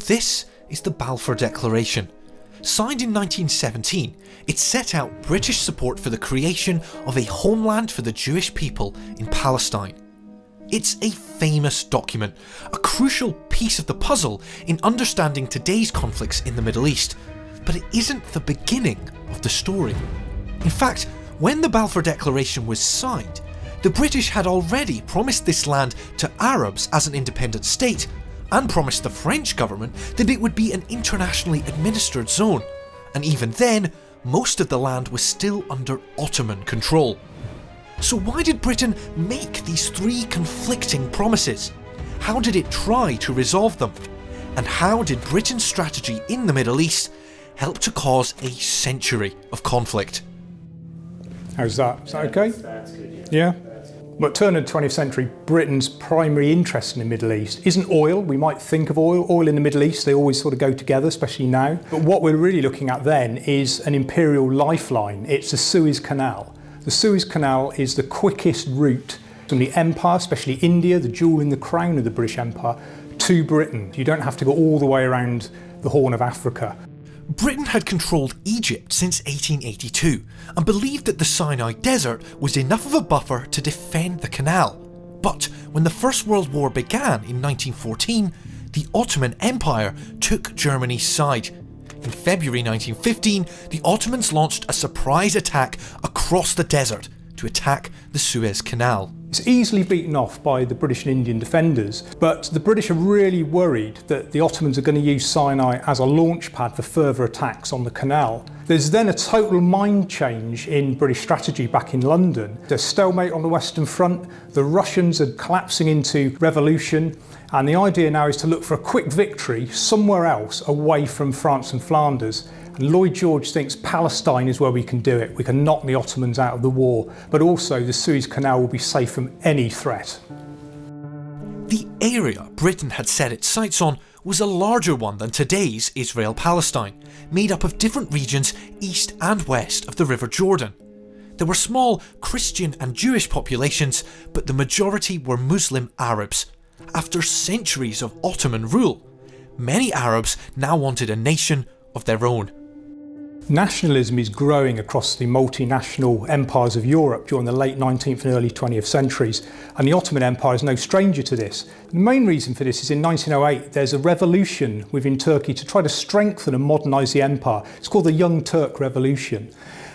This is the Balfour Declaration. Signed in 1917, it set out British support for the creation of a homeland for the Jewish people in Palestine. It's a famous document, a crucial piece of the puzzle in understanding today's conflicts in the Middle East, but it isn't the beginning of the story. In fact, when the Balfour Declaration was signed, the British had already promised this land to Arabs as an independent state, and promised the French government that it would be an internationally administered zone, and even then, most of the land was still under Ottoman control. So why did Britain make these three conflicting promises? How did it try to resolve them? And how did Britain's strategy in the Middle East help to cause a century of conflict? How's that? Is that okay? That's good, Yeah? But turn of the 20th century, Britain's primary interest in the Middle East isn't oil. We might think of oil. Oil in the Middle East, they always sort of go together, especially now. But what we're really looking at then is an imperial lifeline. It's the Suez Canal. The Suez Canal is the quickest route from the empire, especially India, the jewel in the crown of the British Empire, to Britain. You don't have to go all the way around the Horn of Africa. Britain had controlled Egypt since 1882 and believed that the Sinai Desert was enough of a buffer to defend the canal. But when the First World War began in 1914, the Ottoman Empire took Germany's side. In February 1915, the Ottomans launched a surprise attack across the desert to attack the Suez Canal. It's easily beaten off by the British and Indian defenders, but the British are really worried that the Ottomans are going to use Sinai as a launch pad for further attacks on the canal. There's then a total mind change in British strategy back in London. There's stalemate on the Western Front, the Russians are collapsing into revolution, and the idea now is to look for a quick victory somewhere else away from France and Flanders. And Lloyd George thinks Palestine is where we can do it. We can knock the Ottomans out of the war, but also the Suez Canal will be safe from any threat. The area Britain had set its sights on was a larger one than today's Israel-Palestine, made up of different regions east and west of the River Jordan. There were small Christian and Jewish populations, but the majority were Muslim Arabs. After centuries of Ottoman rule, many Arabs now wanted a nation of their own. Nationalism is growing across the multinational empires of Europe during the late 19th and early 20th centuries, and the Ottoman Empire is no stranger to this. The main reason for this is in 1908 there's a revolution within Turkey to try to strengthen and modernise the empire. It's called the Young Turk Revolution.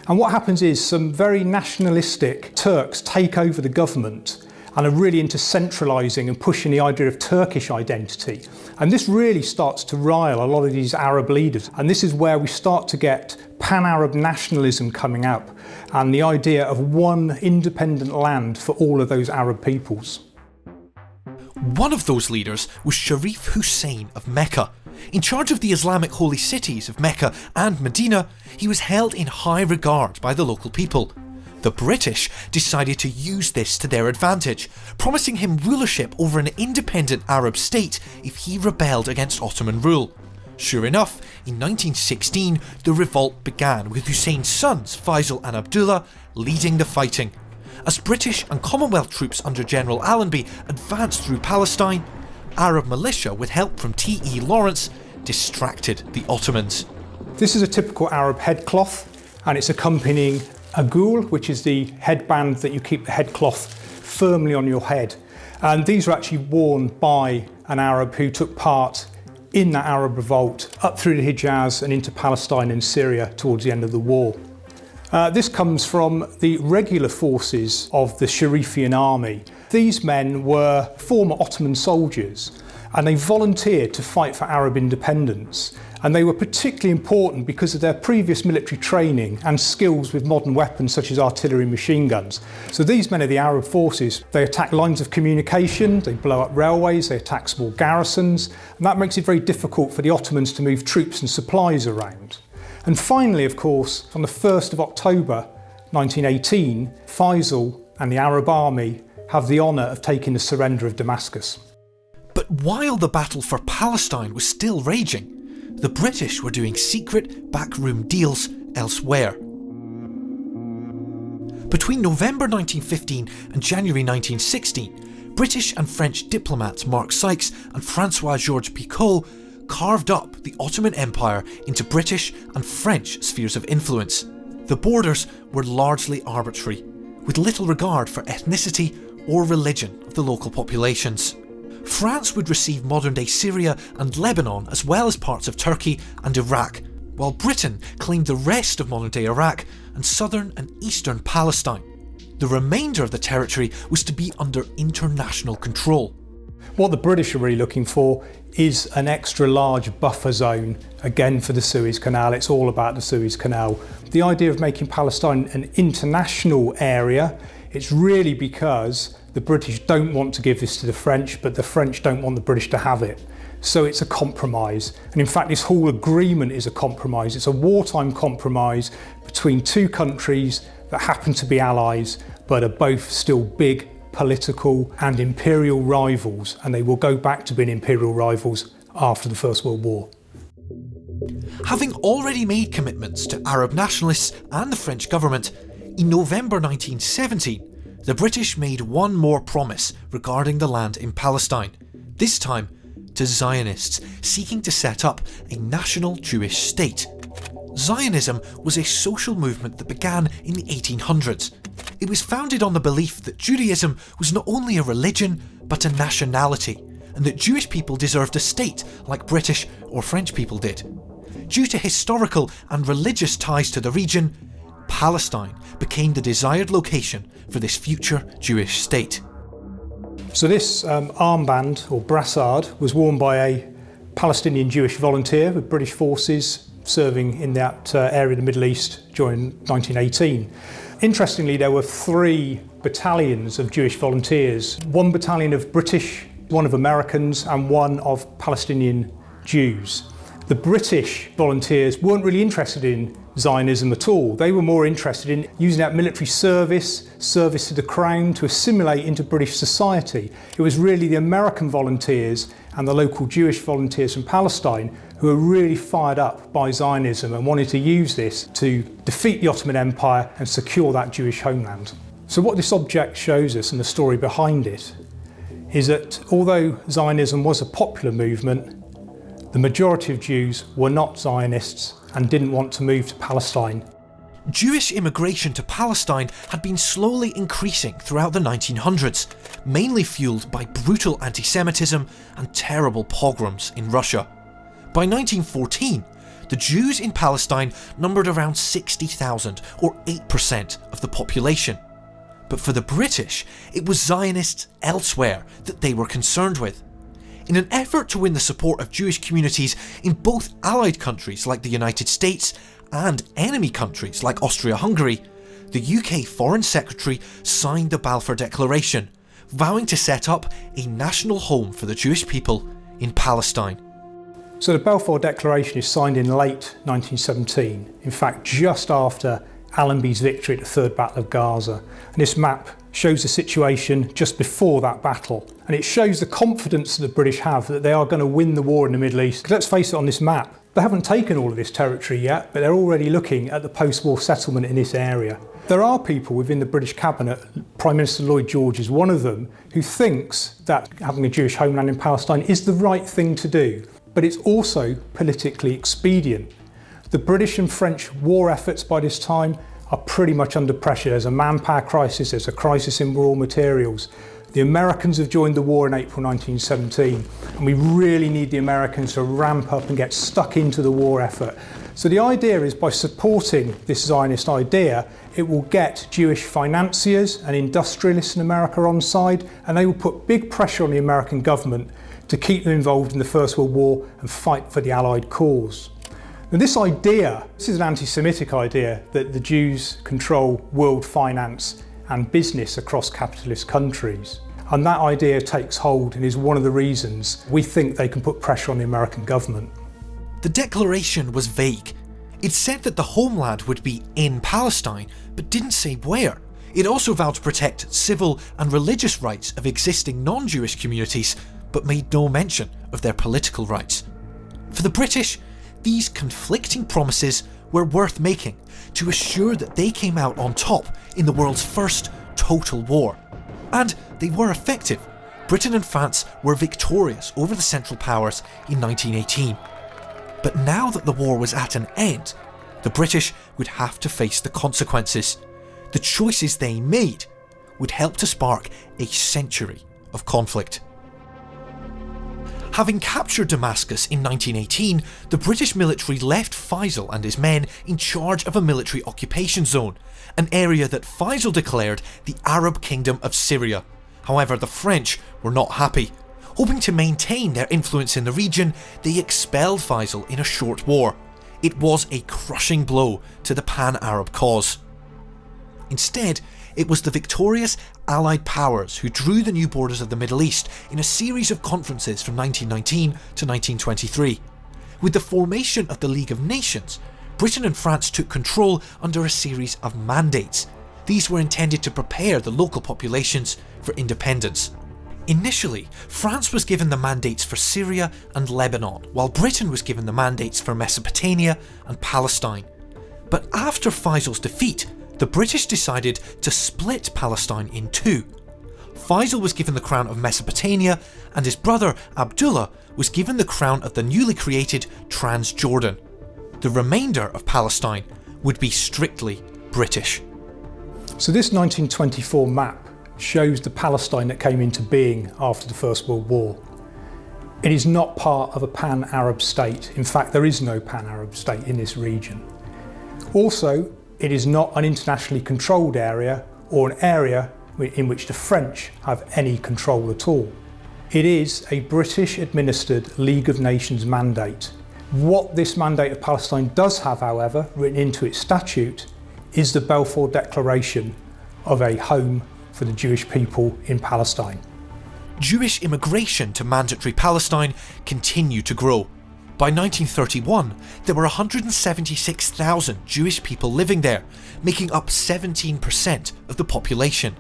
And what happens is some very nationalistic Turks take over the government and are really into centralising and pushing the idea of Turkish identity. And this really starts to rile a lot of these Arab leaders. And this is where we start to get pan-Arab nationalism coming up and the idea of one independent land for all of those Arab peoples. One of those leaders was Sharif Hussein of Mecca. In charge of the Islamic holy cities of Mecca and Medina, he was held in high regard by the local people. The British decided to use this to their advantage, promising him rulership over an independent Arab state if he rebelled against Ottoman rule. Sure enough, in 1916 the revolt began with Hussein's sons Faisal and Abdullah leading the fighting. As British and Commonwealth troops under General Allenby advanced through Palestine, Arab militia with help from T.E. Lawrence distracted the Ottomans. This is a typical Arab headcloth, and it's accompanying a ghoul, which is the headband that you keep the headcloth firmly on your head. And these were actually worn by an Arab who took part in that Arab revolt up through the Hijaz and into Palestine and Syria towards the end of the war. This comes from the regular forces of the Sharifian army. These men were former Ottoman soldiers and they volunteered to fight for Arab independence. And they were particularly important because of their previous military training and skills with modern weapons such as artillery and machine guns. So these men are the Arab forces. They attack lines of communication, they blow up railways, they attack small garrisons, and that makes it very difficult for the Ottomans to move troops and supplies around. And finally, of course, on the 1st of October 1918, Faisal and the Arab army have the honour of taking the surrender of Damascus. But while the battle for Palestine was still raging, the British were doing secret backroom deals elsewhere. Between November 1915 and January 1916, British and French diplomats Mark Sykes and Francois-Georges Picot carved up the Ottoman Empire into British and French spheres of influence. The borders were largely arbitrary, with little regard for ethnicity or religion of the local populations. France would receive modern-day Syria and Lebanon, as well as parts of Turkey and Iraq, while Britain claimed the rest of modern-day Iraq and southern and eastern Palestine. The remainder of the territory was to be under international control. What the British are really looking for is an extra large buffer zone, again for the Suez Canal. It's all about the Suez Canal. The idea of making Palestine an international area, it's really because the British don't want to give this to the French, but the French don't want the British to have it. So it's a compromise. And in fact, this whole agreement is a compromise. It's a wartime compromise between two countries that happen to be allies, but are both still big political and imperial rivals, and they will go back to being imperial rivals after the First World War. Having already made commitments to Arab nationalists and the French government, in November 1917, the British made one more promise regarding the land in Palestine, this time to Zionists seeking to set up a national Jewish state. Zionism was a social movement that began in the 1800s. It was founded on the belief that Judaism was not only a religion, but a nationality, and that Jewish people deserved a state like British or French people did. Due to historical and religious ties to the region, Palestine became the desired location for this future Jewish state. So this armband, or brassard, was worn by a Palestinian Jewish volunteer with British forces serving in that area of the Middle East during 1918. Interestingly, there were 3 battalions of Jewish volunteers, 1 battalion of British, 1 of Americans, and 1 of Palestinian Jews. The British volunteers weren't really interested in Zionism at all. They were more interested in using that military service to the Crown to assimilate into British society. It was really the American volunteers and the local Jewish volunteers from Palestine who were really fired up by Zionism and wanted to use this to defeat the Ottoman Empire and secure that Jewish homeland. So what this object shows us, and the story behind it, is that although Zionism was a popular movement, the majority of Jews were not Zionists and didn't want to move to Palestine. Jewish immigration to Palestine had been slowly increasing throughout the 1900s, mainly fueled by brutal anti-Semitism and terrible pogroms in Russia. By 1914, the Jews in Palestine numbered around 60,000, or 8% of the population. But for the British, it was Zionists elsewhere that they were concerned with. In an effort to win the support of Jewish communities in both Allied countries like the United States and enemy countries like Austria-Hungary, the UK Foreign Secretary signed the Balfour Declaration, vowing to set up a national home for the Jewish people in Palestine. So the Balfour Declaration is signed in late 1917, in fact just after Allenby's victory at the Third Battle of Gaza. And this map shows the situation just before that battle. And it shows the confidence that the British have that they are going to win the war in the Middle East. 'Cause let's face it, on this map, they haven't taken all of this territory yet, but they're already looking at the post-war settlement in this area. There are people within the British cabinet, Prime Minister Lloyd George is one of them, who thinks that having a Jewish homeland in Palestine is the right thing to do. But it's also politically expedient. The British and French war efforts by this time are pretty much under pressure. There's a manpower crisis, there's a crisis in raw materials. The Americans have joined the war in April 1917, and we really need the Americans to ramp up and get stuck into the war effort. So the idea is, by supporting this Zionist idea, it will get Jewish financiers and industrialists in America on side, and they will put big pressure on the American government to keep them involved in the First World War and fight for the Allied cause. Now this is an anti-Semitic idea that the Jews control world finance and business across capitalist countries. And that idea takes hold and is one of the reasons we think they can put pressure on the American government. The declaration was vague. It said that the homeland would be in Palestine, but didn't say where. It also vowed to protect civil and religious rights of existing non-Jewish communities, but made no mention of their political rights. For the British, these conflicting promises were worth making to assure that they came out on top in the world's first total war. And they were effective. Britain and France were victorious over the Central Powers in 1918. But now that the war was at an end, the British would have to face the consequences. The choices they made would help to spark a century of conflict. Having captured Damascus in 1918, the British military left Faisal and his men in charge of a military occupation zone, an area that Faisal declared the Arab Kingdom of Syria. However, the French were not happy. Hoping to maintain their influence in the region, they expelled Faisal in a short war. It was a crushing blow to the pan-Arab cause. Instead, it was the victorious Allied powers who drew the new borders of the Middle East in a series of conferences from 1919 to 1923. With the formation of the League of Nations, Britain and France took control under a series of mandates. These were intended to prepare the local populations for independence. Initially, France was given the mandates for Syria and Lebanon, while Britain was given the mandates for Mesopotamia and Palestine. But after Faisal's defeat, the British decided to split Palestine in two. Faisal was given the crown of Mesopotamia, and his brother Abdullah was given the crown of the newly created Transjordan. The remainder of Palestine would be strictly British. So this 1924 map shows the Palestine that came into being after the First World War. It is not part of a pan-Arab state. In fact, there is no pan-Arab state in this region. Also, it is not an internationally controlled area or an area in which the French have any control at all. It is a British-administered League of Nations mandate. What this mandate of Palestine does have, however, written into its statute, is the Balfour Declaration of a home for the Jewish people in Palestine. Jewish immigration to mandatory Palestine continued to grow. By 1931, there were 176,000 Jewish people living there, making up 17% of the population.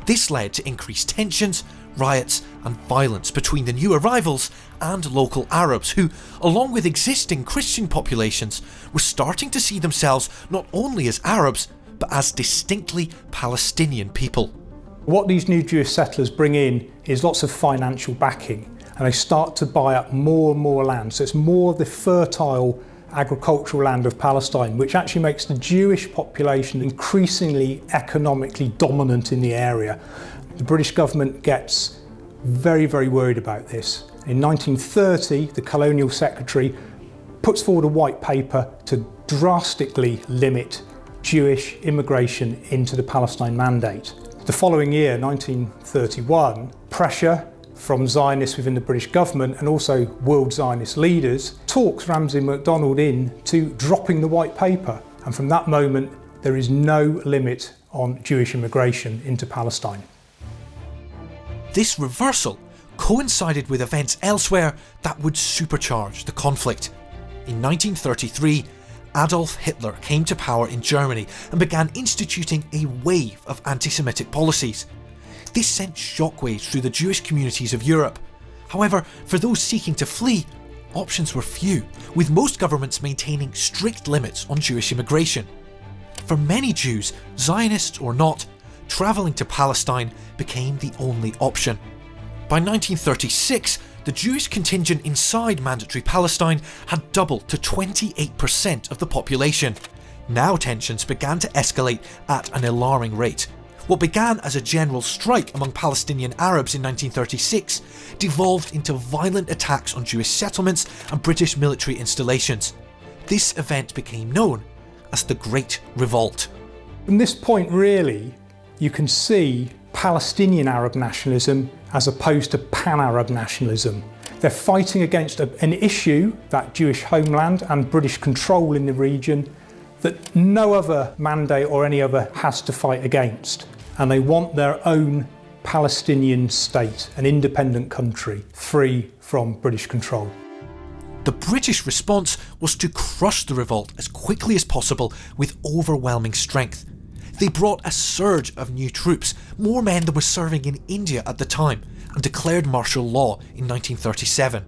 This led to increased tensions, riots and violence between the new arrivals and local Arabs who, along with existing Christian populations, were starting to see themselves not only as Arabs, but as distinctly Palestinian people. What these new Jewish settlers bring in is lots of financial backing, and they start to buy up more and more land. So it's more of the fertile agricultural land of Palestine, which actually makes the Jewish population increasingly economically dominant in the area. The British government gets very, very worried about this. In 1930, the Colonial Secretary puts forward a white paper to drastically limit Jewish immigration into the Palestine Mandate. The following year, 1931, pressure from Zionists within the British government and also world Zionist leaders talks Ramsay MacDonald into dropping the white paper. And from that moment, there is no limit on Jewish immigration into Palestine. This reversal coincided with events elsewhere that would supercharge the conflict. In 1933, Adolf Hitler came to power in Germany and began instituting a wave of anti-Semitic policies. This sent shockwaves through the Jewish communities of Europe. However, for those seeking to flee, options were few, with most governments maintaining strict limits on Jewish immigration. For many Jews, Zionists or not, travelling to Palestine became the only option. By 1936, the Jewish contingent inside mandatory Palestine had doubled to 28% of the population. Now tensions began to escalate at an alarming rate. What began as a general strike among Palestinian Arabs in 1936 devolved into violent attacks on Jewish settlements and British military installations. This event became known as the Great Revolt. From this point, really, you can see Palestinian Arab nationalism as opposed to pan-Arab nationalism. They're fighting against an issue, that Jewish homeland and British control in the region, that no other mandate or any other has to fight against. And they want their own Palestinian state, an independent country, free from British control. The British response was to crush the revolt as quickly as possible with overwhelming strength. They brought a surge of new troops, more men than were serving in India at the time, and declared martial law in 1937.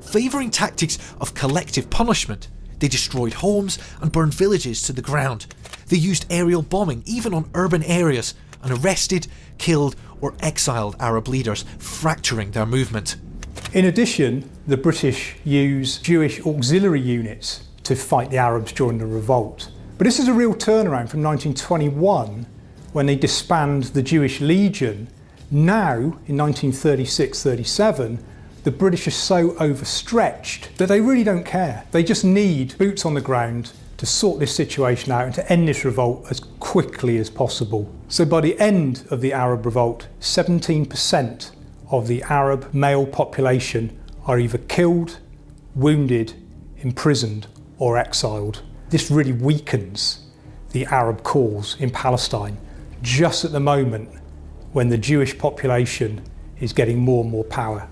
Favouring tactics of collective punishment, they destroyed homes and burned villages to the ground. They used aerial bombing even on urban areas and arrested, killed or exiled Arab leaders, fracturing their movement. In addition, the British use Jewish auxiliary units to fight the Arabs during the revolt. But this is a real turnaround from 1921, when they disband the Jewish Legion. Now, in 1936-37, the British are so overstretched that they really don't care. They just need boots on the ground to sort this situation out and to end this revolt as quickly as possible. So by the end of the Arab revolt, 17% of the Arab male population are either killed, wounded, imprisoned or exiled. This really weakens the Arab cause in Palestine just at the moment when the Jewish population is getting more and more power.